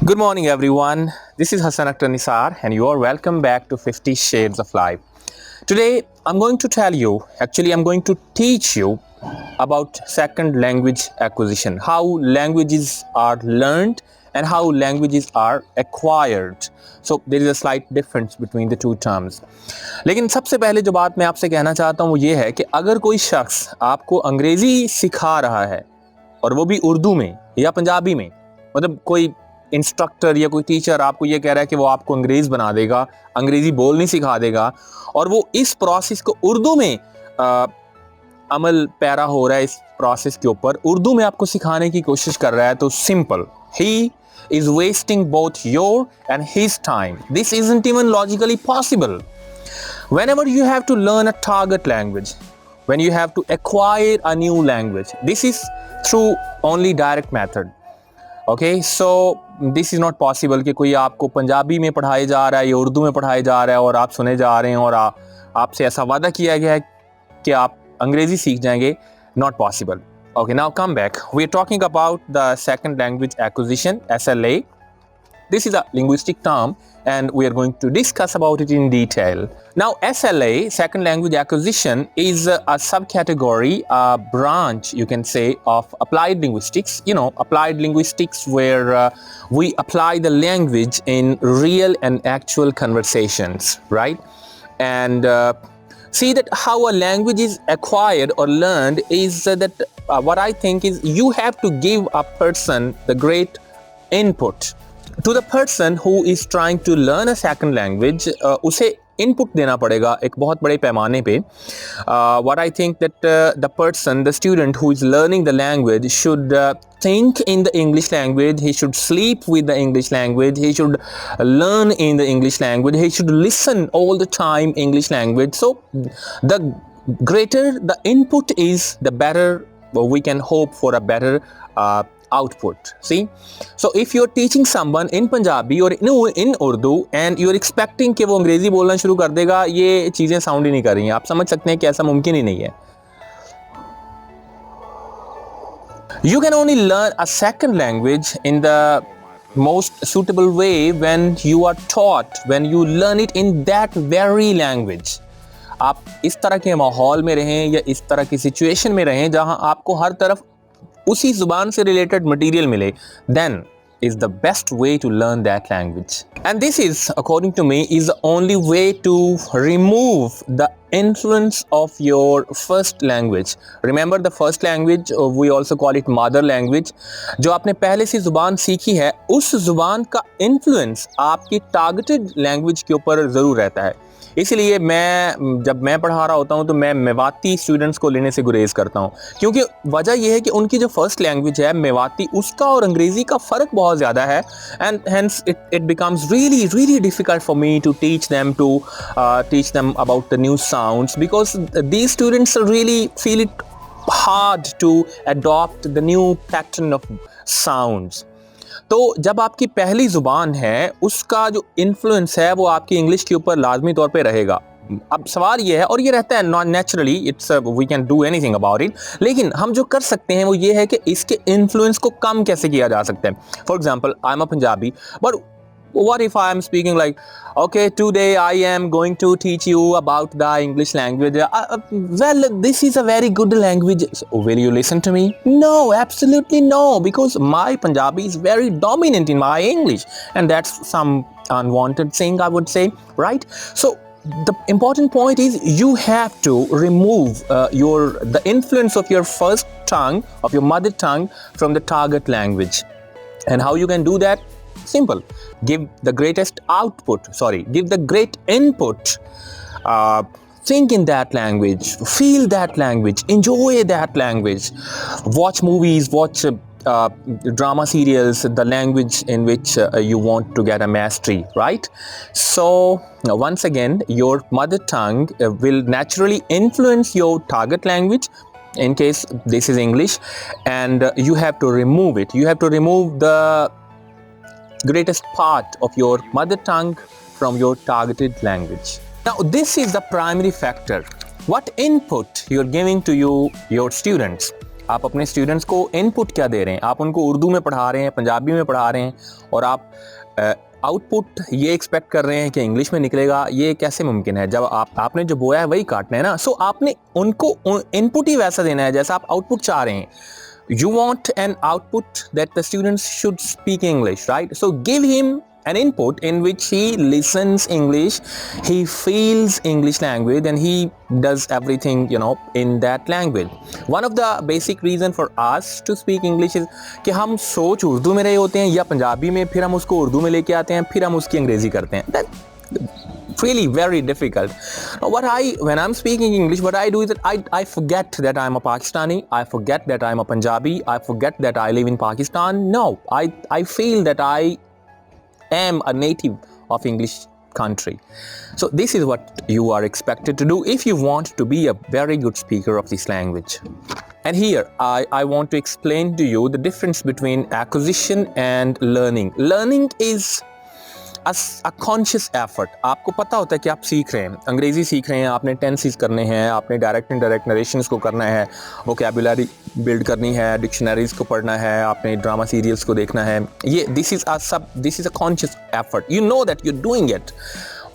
Good morning, everyone. This is Hassan Akhtar Nisar, and you are welcome back to 50 Shades of Life. Today, I'm going to tell you, I'm going to teach you about second language acquisition, how languages are learned and how languages are acquired. So, there is a slight difference between the two terms. लेकिन सबसे पहले जो बात मैं आपसे कहना चाहता हूँ वो ये है कि अगर कोई शख्स आपको अंग्रेज़ी सिखा रहा है और वो भी उर्दू में या पंजाबी में, मतलब कोई इंस्ट्रक्टर या कोई टीचर आपको ये कह रहा है कि वो आपको अंग्रेज़ बना देगा, अंग्रेज़ी बोलनी सिखा देगा और वो इस प्रोसेस को उर्दू में अमल पैरा हो रहा है, इस प्रोसेस के ऊपर उर्दू में आपको सिखाने की कोशिश कर रहा है, तो simple, he is wasting both your and his time. This isn't even logically possible. Whenever you have to learn a target language, when you have to acquire a new language, this is through only direct method. Okay, so this is not possible कि कोई आपको पंजाबी में पढ़ाया जा रहा है या उर्दू में पढ़ाया जा रहा है और आप सुने जा रहे हैं और आपसे ऐसा वादा किया गया है कि आप अंग्रेज़ी सीख जाएंगे. Not possible. Okay, now come back. We are talking about the second language acquisition, SLA. This is a linguistic term and we are going to discuss about it in detail. Now, SLA, second language acquisition, is a subcategory, a branch, you can say, of applied linguistics. You know, applied linguistics where we apply the language in real and actual conversations, right? And see that how a language is acquired or learned is that what I think is you have to give a person the great input. To the person who is trying to learn a second language, उसे input देना पड़ेगा एक बहुत बड़े पैमाने पे. What I think that the person, the student who is learning the language should think in the English language, he should sleep with the English language, he should learn in the English language, he should listen all the time English language. So the greater the input is, the better we can hope for a better output. See, so if you're teaching someone in Punjabi or in Urdu and you're expecting कि वो अंग्रेजी बोलना शुरू कर देगा, ये चीज़ें sound ही नहीं कर रही हैं. आप समझ सकते हैं कि ऐसा मुमकिन ही नहीं है. You can only learn a second language in the most suitable way when you are taught, when you learn it in that very language. आप इस तरह के माहौल में रहें या इस तरह की सिचुएशन में रहें जहां आपको हर तरफ उसी जुबान से रिलेटेड मटेरियल मिले, then is the best way to learn that language. And this is, according to me, is the only way to remove the influence of your first language. Remember the first language, we also call it mother language. जो आपने पहले से जुबान सीखी है, उस जुबान का influence आपकी targeted language के ऊपर ज़रूर रहता है. इसलिए जब मैं पढ़ा रहा होता हूँ तो मैं मेवाती स्टूडेंट्स को लेने से गुरेज करता हूँ, क्योंकि वजह यह है कि उनकी जो फर्स्ट लैंग्वेज है मेवाती, उसका और अंग्रेज़ी का फ़र्क बहुत ज़्यादा है. And hence it becomes really difficult for me to teach them about the new sounds, because these students really feel it hard to adopt the new pattern of sounds. तो जब आपकी पहली ज़ुबान है, उसका जो इन्फ्लुएंस है वो आपकी इंग्लिश के ऊपर लाजमी तौर पे रहेगा. अब सवाल ये है, और ये रहता है non naturally, it's we can do anything about it, लेकिन हम जो कर सकते हैं वो ये है कि इसके इन्फ्लुएंस को कम कैसे किया जा सकता है. For example, I am a Punjabi, but what if I am speaking like, okay, today I am going to teach you about the English language. Well, this is a very good language. So will you listen to me? No, absolutely no, because my Punjabi is very dominant in my English, and that's some unwanted thing, I would say, right? So the important point is you have to remove the influence of your first tongue, of your mother tongue, from the target language. And how you can do that? Simple. Give the great input. Think in that language, feel that language, enjoy that language. Watch movies, watch drama serials, the language in which you want to get a mastery, right? So once again, your mother tongue will naturally influence your target language. In case this is English, and you have to remove it. You have to remove the greatest part of your mother tongue from your targeted language. Now, this is the primary factor. What input you're giving to your students. आप अपने students को input क्या दे रहे हैं? आप उनको उर्दू में पढ़ा रहे हैं, पंजाबी में पढ़ा रहे हैं, और आप आउटपुट ये एक्सपेक्ट कर रहे हैं कि इंग्लिश में निकलेगा। ये कैसे मुमकिन है? जब आपने जो बोया है वही काटना है ना। सो आपने उनको इनपुट ही वैसा देना है जैसा आप आउटपुट चाह रहे हैं। You want an output that the students should speak English, right? So give him an input in which he listens English, he feels English language, and he does everything, in that language. One of the basic reason for us to speak English is कि हम सोच उर्दू में रहे होते हैं या पंजाबी में, फिर हम उसको उर्दू में लेके आते हैं, फिर हम उसकी अंग्रेजी करते हैं। That really very difficult. When I'm speaking English, what I do is that I forget that I'm a Pakistani, I forget that I'm a Punjabi, I forget that I live in Pakistan. No, I feel that I am a native of English country. So this is what you are expected to do if you want to be a very good speaker of this language. And here I want to explain to you the difference between acquisition and learning. Learning is a conscious effort. आपको पता होता है कि आप सीख रहे हैं, अंग्रेजी सीख रहे हैं, आपने टेंसेस करने हैं, आपने डायरेक्ट इनडायरेक्ट नरेशंस को करना है, वोकैबुलरी बिल्ड करनी है, डिक्शनरीज को पढ़ना है, आपने ड्रामा सीरियल्स को देखना है। ये this is a conscious effort. You know that you are doing it.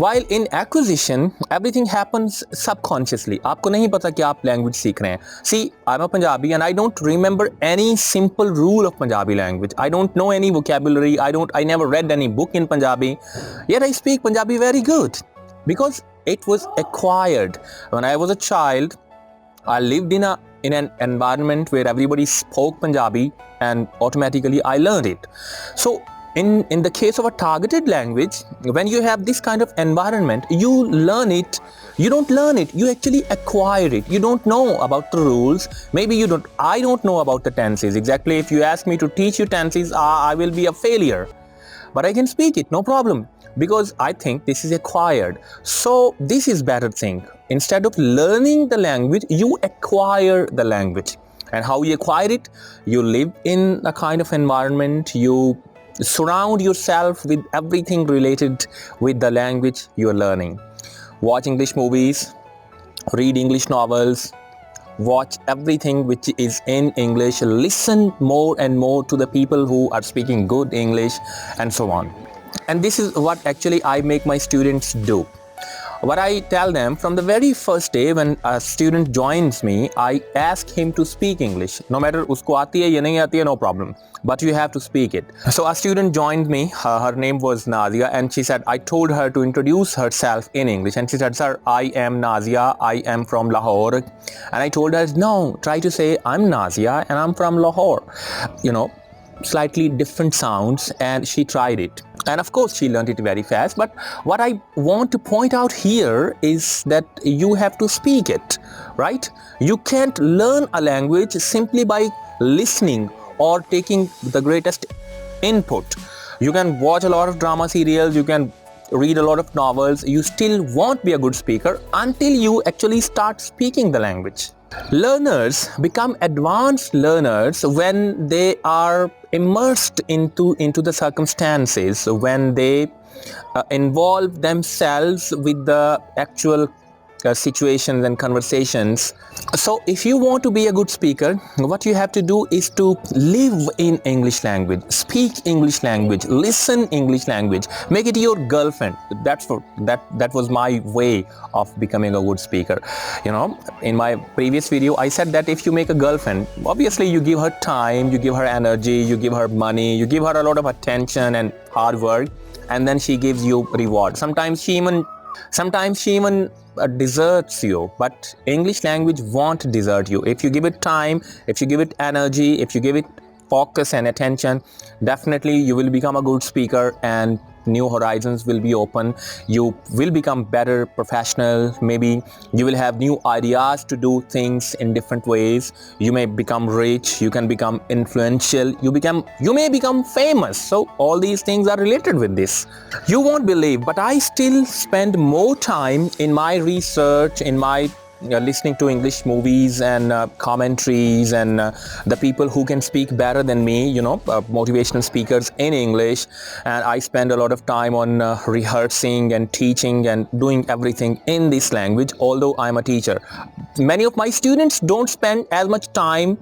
While in acquisition, everything happens subconsciously. आपको नहीं पता कि आप लैंग्वेज सीख रहे हैं। See, I'm a Punjabi and I don't remember any simple rule of Punjabi language. I don't know any vocabulary. I never read any book in Punjabi. Yet I speak Punjabi very good because it was acquired. When I was a child, I lived in an environment where everybody spoke Punjabi and automatically I learned it. So in the case of a targeted language, when you have this kind of environment, you learn it. You don't learn it, you actually acquire it. You don't know about the rules. Maybe I don't know about the tenses. Exactly, if you ask me to teach you tenses, I will be a failure. But I can speak it, no problem, because I think this is acquired. So this is better thing. Instead of learning the language, you acquire the language. And how you acquire it? You live in a kind of environment. You surround yourself with everything related with the language you are learning. Watch English movies, read English novels, watch everything which is in English, listen more and more to the people who are speaking good English, and so on. And this is what actually I make my students do. What I tell them from the very first day when a student joins me, I ask him to speak English. No matter usko aati hai ya nahi aati hai, no problem. But you have to speak it. So a student joined me. Her name was Nazia, and she said, I told her to introduce herself in English. And she said, sir, I am Nazia. I am from Lahore. And I told her, no, try to say, I'm Nazia and I'm from Lahore. Slightly different sounds, and she tried it. And of course, she learned it very fast. But what I want to point out here is that you have to speak it, right? You can't learn a language simply by listening or taking the greatest input. You can watch a lot of drama serials, you can read a lot of novels, you still won't be a good speaker until you actually start speaking the language. Learners become advanced learners when they are immersed into the circumstances, when they involve themselves with the actual situations and conversations. So if you want to be a good speaker, what you have to do is to live in English language, speak English language, listen English language, make it your girlfriend. That was my way of becoming a good speaker. In my previous video I said that if you make a girlfriend, obviously you give her time, you give her energy, you give her money, you give her a lot of attention and hard work, and then she gives you reward. Sometimes she even deserts you, but English language won't desert you. If you give it time, if you give it energy, if you give it focus and attention, definitely you will become a good speaker and new horizons will be open. You will become better professional. Maybe you will have new ideas to do things in different ways. You may become rich, you can become influential, you may become famous. So all these things are related with this. You won't believe, but I still spend more time in my research, in my listening to English movies and commentaries and the people who can speak better than me, motivational speakers in English, and I spend a lot of time on rehearsing and teaching and doing everything in this language, although I'm a teacher. Many of my students don't spend as much time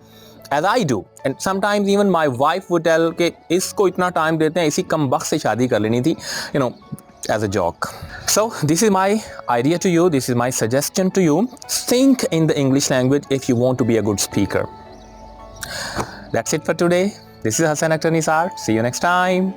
as I do. And sometimes even my wife would tell कि इसको इतना time देते हैं, इसी कम वक्त से शादी कर लेनी थी, you know, as a joke. So this is my idea to you, this is my suggestion to you. Think in the English language if you want to be a good speaker. That's it for today. This is Hassan Akhtar Nisar. See you next time.